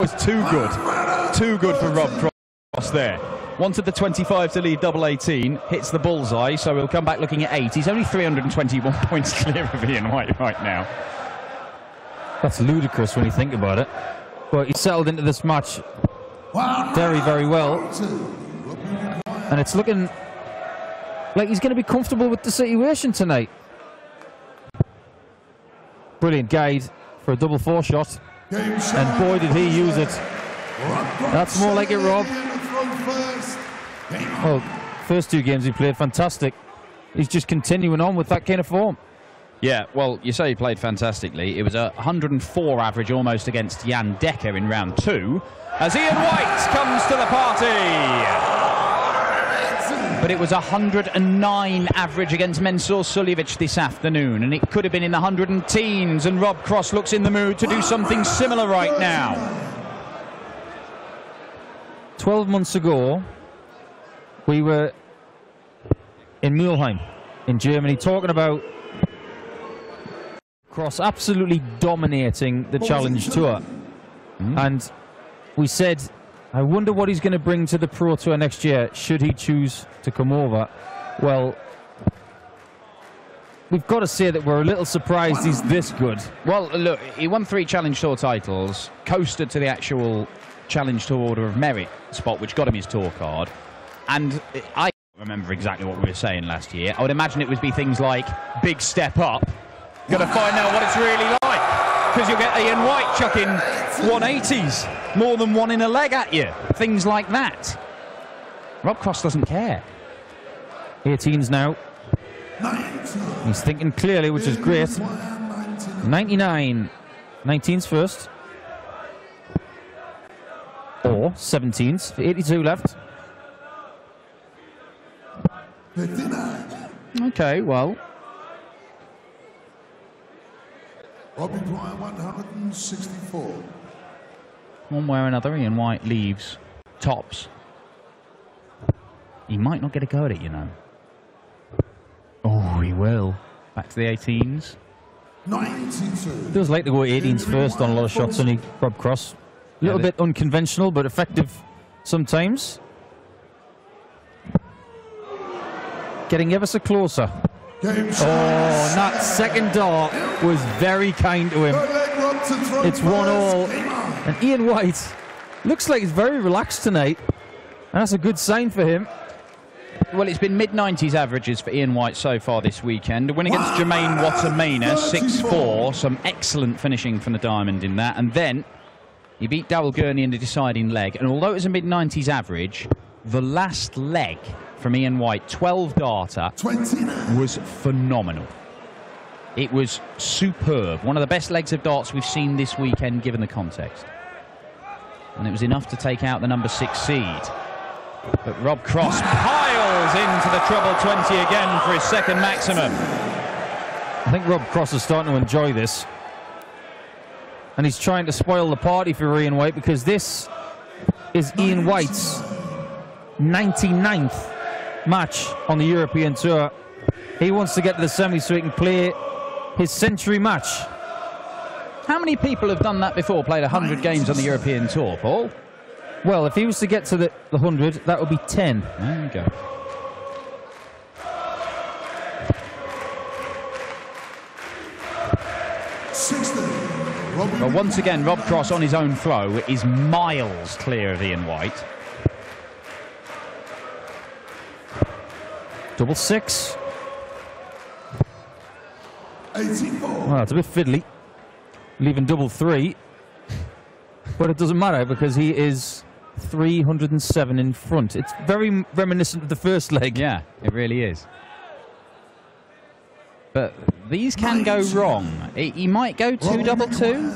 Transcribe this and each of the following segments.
was too good. Too good for Rob Cross there. Wanted the 25 to lead double 18, hits the bullseye, so he'll come back looking at 8. He's only 321 points clear of Ian White right now. That's ludicrous when you think about it. But he settled into this match very, very well. And it's looking like he's going to be comfortable with the situation tonight. Brilliant guide for a double 4 shot. And boy, did he use it. That's more like it, Rob. Well, first 2 games he played fantastic. He's just continuing on with that kind of form. Yeah, well, you say he played fantastically. It was a 104 average almost against Jan Dekker in round 2 as Ian White comes to the party. But it was 109 average against Mensur Suljevic this afternoon, and it could have been in the 110s, and Rob Cross looks in the mood to do something similar right now. 12 months ago, we were in Mülheim in Germany talking about Cross absolutely dominating the Challenge Tour. And we said, I wonder what he's going to bring to the Pro Tour next year, should he choose to come over. Well, we've got to say that we're a little surprised he's this good. Well, look, he won 3 Challenge Tour titles, coasted to the actual Challenge Tour Order of Merit spot, which got him his tour card. And I don't remember exactly what we were saying last year. I would imagine it would be things like, big step up. Got to find out what it's really like. Because you'll get Ian White chucking 180s, more than one in a leg at you. Things like that. Rob Cross doesn't care. 18s now. He's thinking clearly, which is great. 99. 19s first. Or 17s. 82 left. Okay, well. Robbie Prix 164. One way or another, Ian White leaves tops. He might not get a go at it, you know. Oh, he will. Back to the 18s. 92. Feels like to go 18s first on a lot of shots, only Rob Cross. A little bit unconventional, but effective sometimes. Getting ever so closer. Oh, and that second dart was very kind to him. It's 1-all. And Ian White looks like he's very relaxed tonight. And that's a good sign for him. Well, it's been mid-90s averages for Ian White so far this weekend. A win against Jermaine Watamena, 6-4. Some excellent finishing from the diamond in that. And then he beat Darryl Gurney in the deciding leg. And although it was a mid-90s average, the last leg from Ian White, 12 darter, was phenomenal. It was superb. One of the best legs of darts we've seen this weekend, given the context. And it was enough to take out the number 6 seed. But Rob Cross piles into the treble 20 again for his second maximum. I think Rob Cross is starting to enjoy this. And he's trying to spoil the party for Ian White, because this is Ian White's 99th match on the European Tour. He wants to get to the semi so he can play his century match. How many people have done that before, played 100 games on the European Tour, Paul? Well, if he was to get to the 100, that would be 10. There you go. But once again, Rob Cross on his own flow is miles clear of Ian White. Double 6. 84. Well, it's a bit fiddly, leaving double 3. But it doesn't matter, because he is 307 in front. It's very reminiscent of the first leg. Yeah, it really is. But these can go wrong. He might go 2 double 2,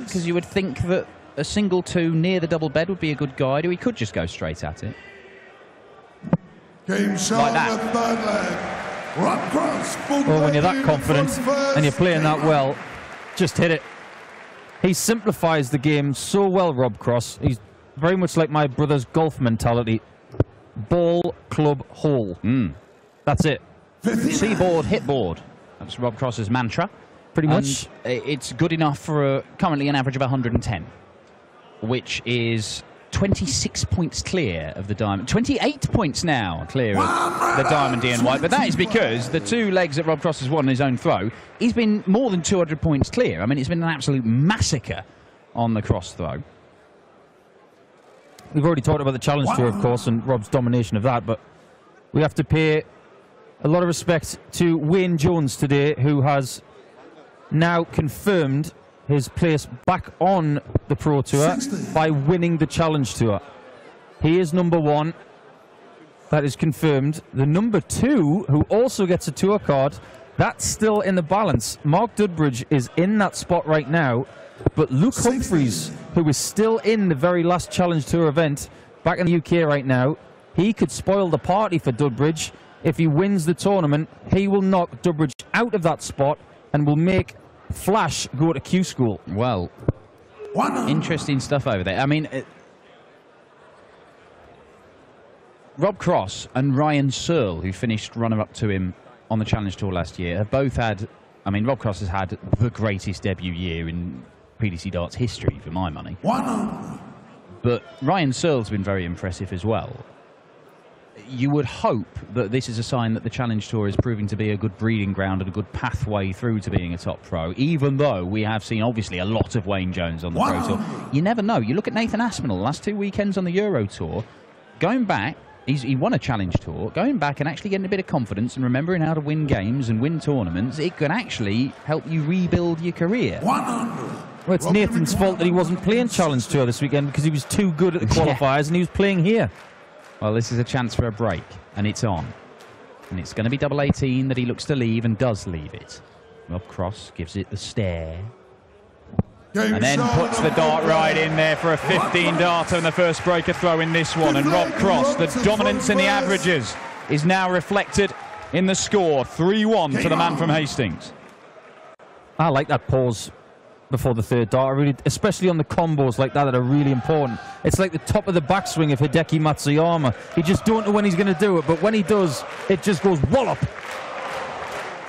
because you would think that a single 2 near the double bed would be a good guide, or he could just go straight at it. Game like that. The third leg. Rob Cross, well, when you're that confident and you're playing that well, just hit it. He simplifies the game so well, Rob Cross. He's very much like my brother's golf mentality. Ball, club, hole. That's it. Seaboard, hit board. That's Rob Cross's mantra. Pretty much. It's good enough for currently an average of 110. which is 26 points clear of the Diamond. 28 points now clear of the Diamond, Ian White. But that is because the 2 legs that Rob Cross has won on his own throw, he's been more than 200 points clear. I mean, it's been an absolute massacre on the cross throw. We've already talked about the Challenge Tour, of course, and Rob's domination of that, but we have to pay a lot of respect to Wayne Jones today, who has now confirmed his place back on the Pro Tour by winning the Challenge Tour. He is number 1. That is confirmed. The number 2, who also gets a tour card, that's still in the balance. Mark Dudbridge is in that spot right now, but Luke Humphreys, who is still in the very last Challenge Tour event back in the UK right now, he could spoil the party for Dudbridge. If he wins the tournament, he will knock Dudbridge out of that spot and will make Flash go to Q School. Well, interesting stuff over there. I mean, Rob Cross and Ryan Searle, who finished runner-up to him on the Challenge Tour last year, have both had... I mean, Rob Cross has had the greatest debut year in PDC Darts history, for my money. But Ryan Searle's been very impressive as well. You would hope that this is a sign that the Challenge Tour is proving to be a good breeding ground and a good pathway through to being a top pro, even though we have seen, obviously, a lot of Wayne Jones on the Pro Tour. You never know. You look at Nathan Aspinall, last 2 weekends on the Euro Tour, going back, he won a Challenge Tour, going back and actually getting a bit of confidence and remembering how to win games and win tournaments, it can actually help you rebuild your career. Well, it's Nathan's fault that he wasn't playing Challenge Tour this weekend because he was too good at the qualifiers and he was playing here. Well, this is a chance for a break, and it's on. And it's going to be double 18 that he looks to leave and does leave it. Rob Cross gives it the stare. And then puts the dart right in there for a 15-darter and the first breaker throw in this one. And Rob Cross, the dominance in the averages, is now reflected in the score. 3-1 to the man from Hastings. I like that pause before the 3rd dart, really, especially on the combos like that are really important. It's like the top of the backswing of Hideki Matsuyama. You just don't know when he's going to do it, but when he does, it just goes wallop.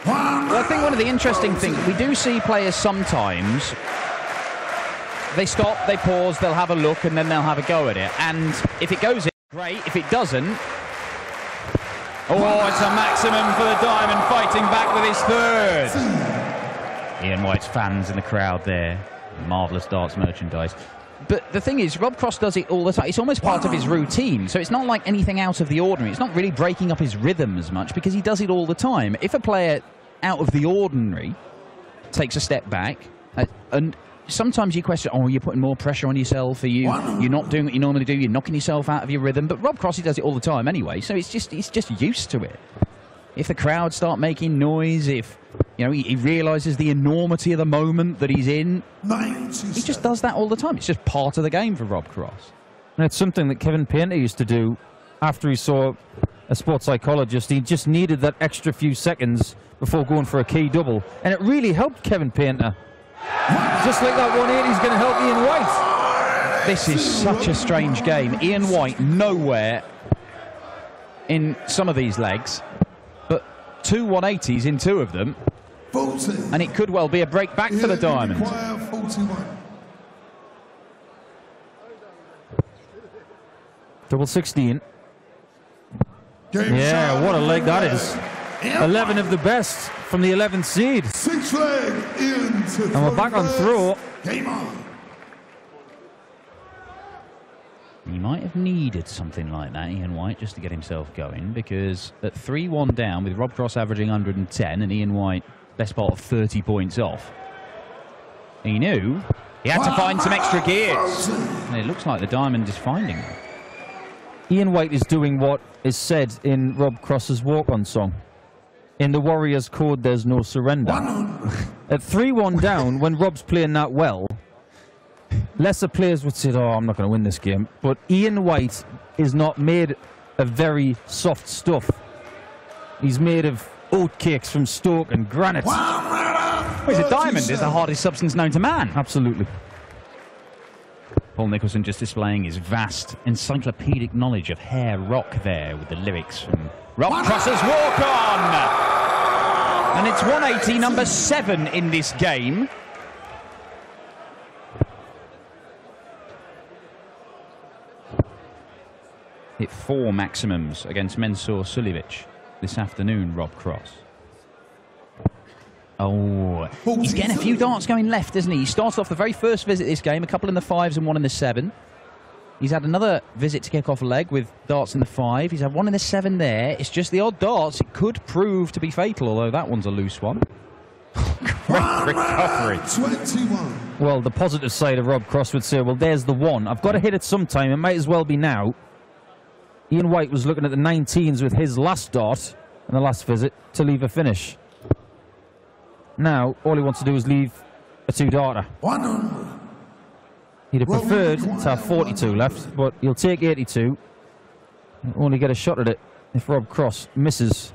Well, I think one of the interesting things, we do see players sometimes, they stop, they pause, they'll have a look, and then they'll have a go at it. And if it goes in, great. If it doesn't, oh, it's a maximum for the Diamond, fighting back with his 3rd. Ian White's fans in the crowd there. Marvellous darts merchandise. But the thing is, Rob Cross does it all the time. It's almost part of his routine, so it's not like anything out of the ordinary. It's not really breaking up his rhythm as much because he does it all the time. If a player out of the ordinary takes a step back, and sometimes you question, oh, you're putting more pressure on yourself, you're not doing what you normally do, you're knocking yourself out of your rhythm. But Rob Cross, he does it all the time anyway, so it's just used to it. If the crowd start making noise, if he realises the enormity of the moment that he's in, he just does that all the time. It's just part of the game for Rob Cross. And it's something that Kevin Painter used to do after he saw a sports psychologist. He just needed that extra few seconds before going for a key double. And it really helped Kevin Painter. Just like that 180 is going to help Ian White. This is such a strange game. Ian White nowhere in some of these legs, but 2 180s in 2 of them. 40. And it could well be a break back for the Diamond. 41. Double 16. Game Yeah, shot. what a leg that is. 11 of the best from the 11th seed. 6 leg into And we're back on throw. Game on. He might have needed something like that, Ian White, just to get himself going, because at 3-1 down, with Rob Cross averaging 110 and Ian White best part of 30 points off, he knew he had to find some extra gears. And it looks like the Diamond is finding them. Ian White is doing what is said in Rob Cross's walk-on song. In the Warriors code, there's no surrender. At 3-1 down, when Rob's playing that well, lesser players would say, oh, I'm not going to win this game. But Ian White is not made of very soft stuff. He's made of oatcakes from Stoke and granite. Well, he's a diamond. It's the hardest substance known to man. Absolutely. Paul Nicholson just displaying his vast encyclopedic knowledge of hair rock there with the lyrics from Rob Cross's Walk On. And it's 180, number 7 in this game. hit 4 maximums against Mensur Suljevic this afternoon, Rob Cross. Oh, he's getting a few darts going left, isn't he? He started off the very first visit this game, a couple in the 5s and 1 in the 7. He's had another visit to kick off a leg with darts in the 5. He's had 1 in the 7 there. It's just the odd darts. It could prove to be fatal, although that one's a loose one. Great recovery. 21. Well, the positive side of Rob Cross would say, well, there's the one. I've got to hit it sometime. It might as well be now. Ian White was looking at the 19s with his last dart in the last visit to leave a finish. Now, all he wants to do is leave a 2-darter. 100. He'd have preferred to have 42 left, but he'll take 82. He'll only get a shot at it if Rob Cross misses.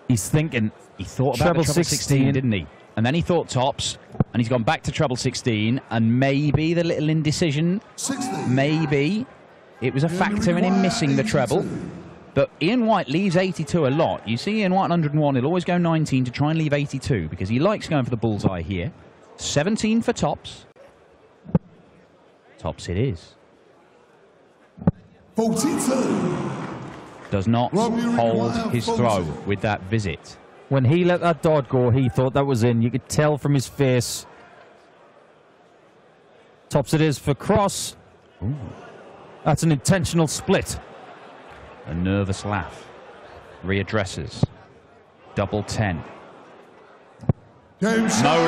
He's thinking. He thought about treble 16, didn't he? And then he thought tops, and he's gone back to treble 16, and maybe the little indecision, 60. maybe it was a factor in him missing the treble. But Ian White leaves 82 a lot. You see Ian White 101, he'll always go 19 to try and leave 82 because he likes going for the bullseye here. 17 for tops. Tops it is. 42. Does not hold his throw with that visit. When he let that dart go, he thought that was in. You could tell from his face. Tops it is for Cross. Ooh. That's an intentional split. A nervous laugh. Readdresses. Double 10. No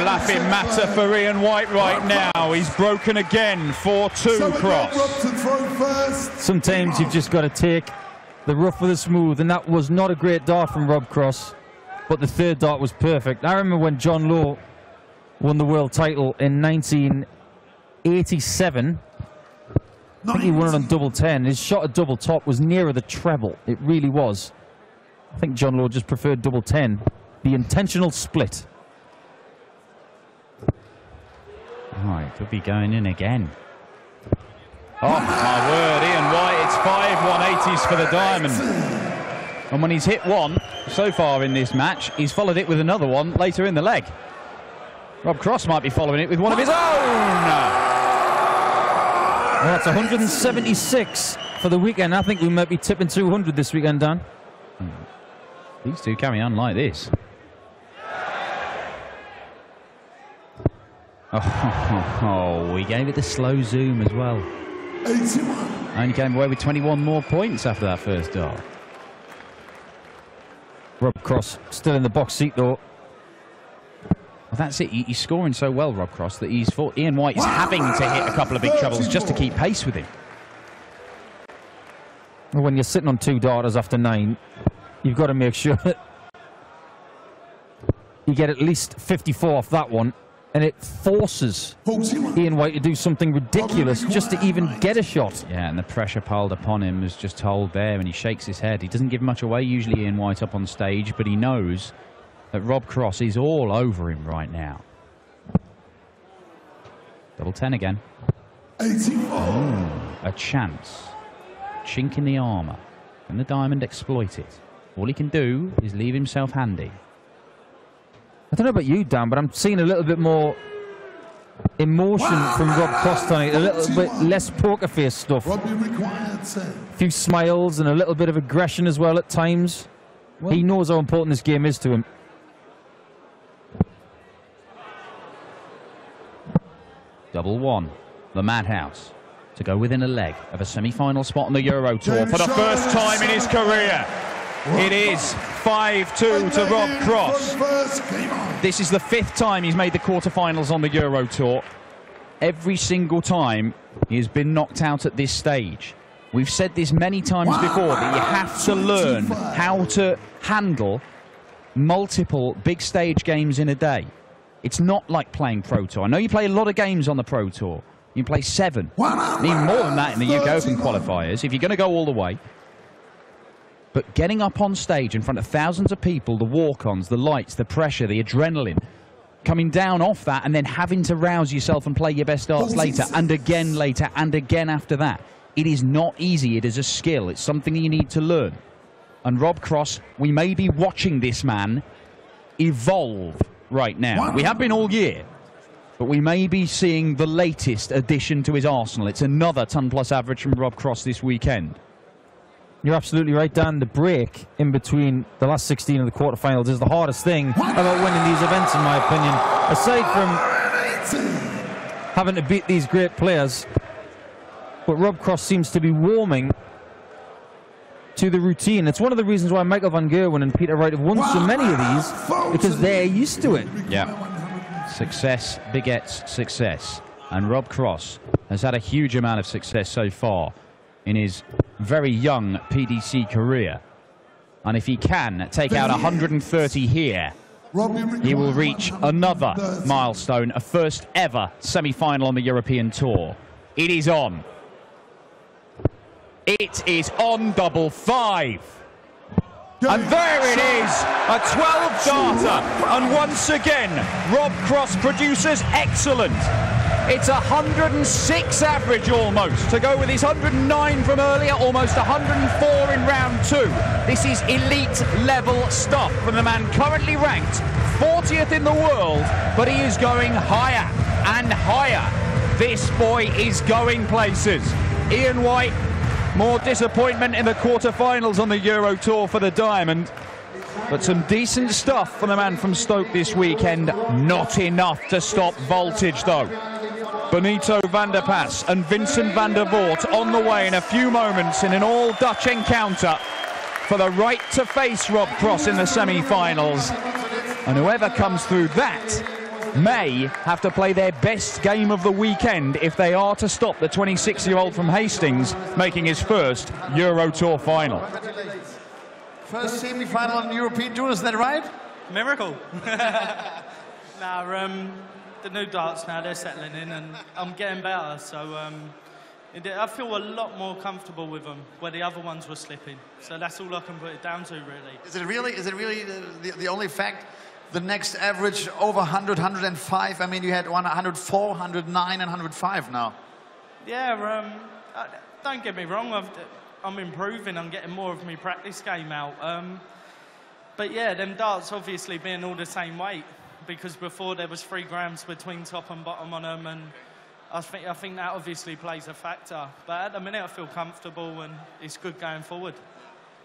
laughing matter for Ian White right now. He's broken again. 4-2 Cross. Sometimes you've just got to take the rough with the smooth, and that was not a great dart from Rob Cross, but the 3rd dart was perfect. I remember when John Lowe won the world title in 1987. I think he won it on double 10. His shot at double top was nearer the treble. It really was. I think John Lowe just preferred double 10. The intentional split. Right, could be going in again. Oh, my word, Ian White, it's 5 180s for the diamond. And when he's hit one so far in this match, he's followed it with another one later in the leg. Rob Cross might be following it with one of his own. Well, that's 176 for the weekend. I think we might be tipping 200 this weekend, Dan. These two carry on like this. Oh, he gave it the slow zoom as well. 81. Only came away with 21 more points after that first dart. Rob Cross still in the box seat, though. Well, that's it. He's scoring so well, Rob Cross, that he's thought Ian White is having to hit a couple of big trebles just to keep pace with him. Well, when you're sitting on 2 darters after 9, you've got to make sure that you get at least 54 off that one, and it forces Ian White to do something ridiculous just to even get a shot. Yeah, and the pressure piled upon him was just told there, and he shakes his head. He doesn't give much away, usually, Ian White up on stage, but he knows that Rob Cross is all over him right now. Double 10 again. 84. A chance. Chink in the armour. Can the diamond exploit it? All he can do is leave himself handy. I don't know about you, Dan, but I'm seeing a little bit more emotion from Rob Cross tonight. A little bit less poker face stuff. A few smiles and a little bit of aggression as well at times. Well, he knows how important this game is to him. Double 1. The Madhouse to go within a leg of a semi-final spot on the Euro Tour for the first time in his career. It is 5-2 to Rob Cross. This is the 5th time he's made the quarterfinals on the Euro Tour. Every single time he has been knocked out at this stage. We've said this many times before, that you have to learn how to handle multiple big stage games in a day. It's not like playing Pro Tour. I know you play a lot of games on the Pro Tour. You play 7, even more than that in the UK Open qualifiers, if you're going to go all the way. But getting up on stage in front of thousands of people, the walk-ons, the lights, the pressure, the adrenaline, coming down off that and then having to rouse yourself and play your best darts later and again after that. It is not easy. It is a skill. It's something you need to learn. And Rob Cross, we may be watching this man evolve right now. We have been all year. But we may be seeing the latest addition to his arsenal. It's another ton-plus average from Rob Cross this weekend. You're absolutely right, Dan. The break in between the last 16 of the quarterfinals is the hardest thing about winning these events, in my opinion. Aside from having to beat these great players, but Rob Cross seems to be warming to the routine. It's one of the reasons why Michael van Gerwen and Peter Wright have won so many of these, because they're used to it. Yeah. Success begets success. And Rob Cross has had a huge amount of success so far in his very young PDC career. And if he can take out 130 here, he will reach another milestone, a first ever semi-final on the European Tour. It is on. It is on double five. And there it is, a 12-darter. And once again, Rob Cross produces excellent. It's 106 average almost, to go with his 109 from earlier, almost 104 in round 2. This is elite level stuff from the man currently ranked 40th in the world, but he is going higher and higher. This boy is going places. Ian White, more disappointment in the quarterfinals on the Euro Tour for the Diamond. But some decent stuff from the man from Stoke this weekend. Not enough to stop voltage, though. Benito van der Pas and Vincent van der Voort on the way in a few moments in an all-Dutch encounter for the right to face Rob Cross in the semi-finals. And whoever comes through that may have to play their best game of the weekend if they are to stop the 26-year-old from Hastings making his first Euro Tour final. First semi-final on the European Tour, is that right? Miracle. The new darts now, they're settling in and I'm getting better, so I feel a lot more comfortable with them where the other ones were slipping. So that's all I can put it down to, really. Is it really the only fact? The next average over 100, 105. I mean, you had 104, 109 and 105 now. Yeah, don't get me wrong, I'm improving, I'm getting more of my practice game out. But yeah, them darts obviously being all the same weight, because before there was 3 grams between top and bottom on them, and I think that obviously plays a factor. But at the minute I feel comfortable and it's good going forward.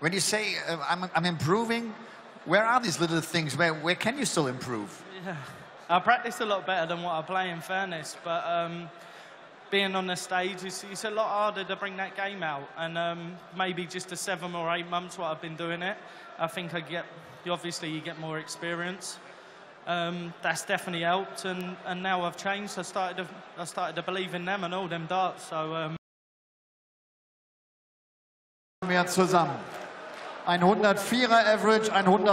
When you say I'm improving, where are these little things? Where can you still improve? Yeah, I practice a lot better than what I play, in fairness, but being on the stage, it's a lot harder to bring that game out. And maybe just the 7 or 8 months what I've been doing it, I think obviously you get more experience. That's definitely helped, and now I've changed. I started to believe in them and all them darts. So. Wir zusammen. Ein 104er Average, ein 100.